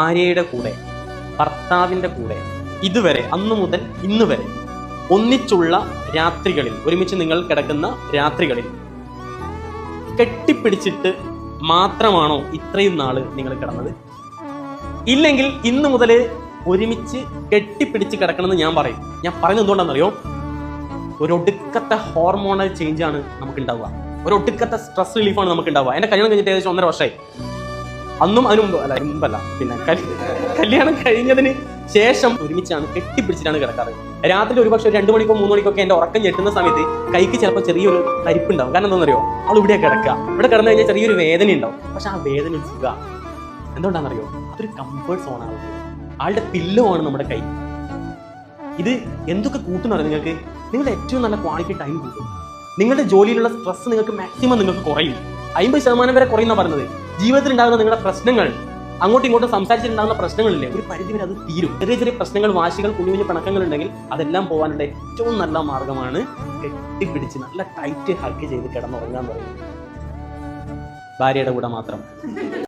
ഭാര്യയുടെ കൂടെ ഭർത്താവിൻ്റെ കൂടെ ഇതുവരെ അന്നു മുതൽ ഇന്ന് വരെ ഒന്നിച്ചുള്ള രാത്രികളിൽ ഒരുമിച്ച് നിങ്ങൾ കിടക്കുന്ന രാത്രികളിൽ കെട്ടിപ്പിടിച്ചിട്ട് മാത്രമാണോ ഇത്രയും നാള് നിങ്ങൾ കിടന്നത്? ഇല്ലെങ്കിൽ ഇന്ന് മുതൽ ഒരുമിച്ച് കെട്ടിപ്പിടിച്ച് കിടക്കണമെന്ന് ഞാൻ പറയും. ഞാൻ പറയുന്നത് എന്തുകൊണ്ടാണെന്നറിയോ? ഒരൊടുക്കത്തെ ഹോർമോണൽ ചേഞ്ചാണ് നമുക്ക് ഉണ്ടാവുക, ഒരൊടുക്കത്തെ സ്ട്രെസ് റിലീഫാണ് നമുക്ക് ഉണ്ടാവുക. എൻ്റെ കല്യാണം കഴിഞ്ഞിട്ട് ഏകദേശം 1.5 വർഷമായി. അന്നും അതിന് മുമ്പ് അല്ല, മുമ്പല്ല, പിന്നെ കല്യാണം കഴിഞ്ഞതിന് ശേഷം ഒരുമിച്ചാണ് കെട്ടിപ്പിടിച്ചിട്ടാണ് കിടക്കാറ്. രാത്രി ഒരുപക്ഷെ 2 മണിക്കോ 3 മണിക്കൊക്കെ എൻ്റെ ഉറക്കം ഞെട്ടുന്ന സമയത്ത് കൈക്ക് ചിലപ്പോൾ ചെറിയൊരു തരിപ്പുണ്ടാവും. കാരണം എന്താണെന്നറിയോ? അവൾ ഇവിടെ കിടക്കുക, ഇവിടെ കിടന്നു കഴിഞ്ഞാൽ ചെറിയൊരു വേദന ഉണ്ടാവും. പക്ഷെ ആ വേദന ഒരു സുഖ. എന്തുകൊണ്ടാണെന്നറിയോ? അതൊരു കംഫേർട്ട് സോണാണ്. ആളുടെ പില്ലോ ആണ് നമ്മുടെ കൈ. ഇത് എന്തൊക്കെ കൂട്ടുന്നറിയോ നിങ്ങൾക്ക്? നിങ്ങളുടെ ഏറ്റവും നല്ല ക്വാളിറ്റി ടൈം കൂട്ടും. നിങ്ങളുടെ ജോലിയിലുള്ള സ്ട്രെസ് നിങ്ങൾക്ക് മാക്സിമം നിങ്ങൾക്ക് കുറയും. 50% വരെ കുറയുന്ന പറഞ്ഞത്. ജീവിതത്തിൽ ഉണ്ടാകുന്ന നിങ്ങളുടെ പ്രശ്നങ്ങൾ, അങ്ങോട്ടും ഇങ്ങോട്ടും സംസാരിച്ചിട്ടുണ്ടാകുന്ന പ്രശ്നങ്ങളില്ലേ, ഒരു പരിധി വരെ അത് തീരും. ചെറിയ ചെറിയ പ്രശ്നങ്ങൾ, വാശികൾ, കുഞ്ഞു കുഞ്ഞു പിണക്കങ്ങൾ ഉണ്ടെങ്കിൽ അതെല്ലാം പോകാനുള്ള ഏറ്റവും നല്ല മാർഗമാണ് കെട്ടിപ്പിടിച്ച് നല്ല ടൈറ്റ് ഹഗ് ചെയ്ത് കിടന്നുറങ്ങാൻ പറയുന്നത്. ഭാര്യയുടെ കൂടെ മാത്രം.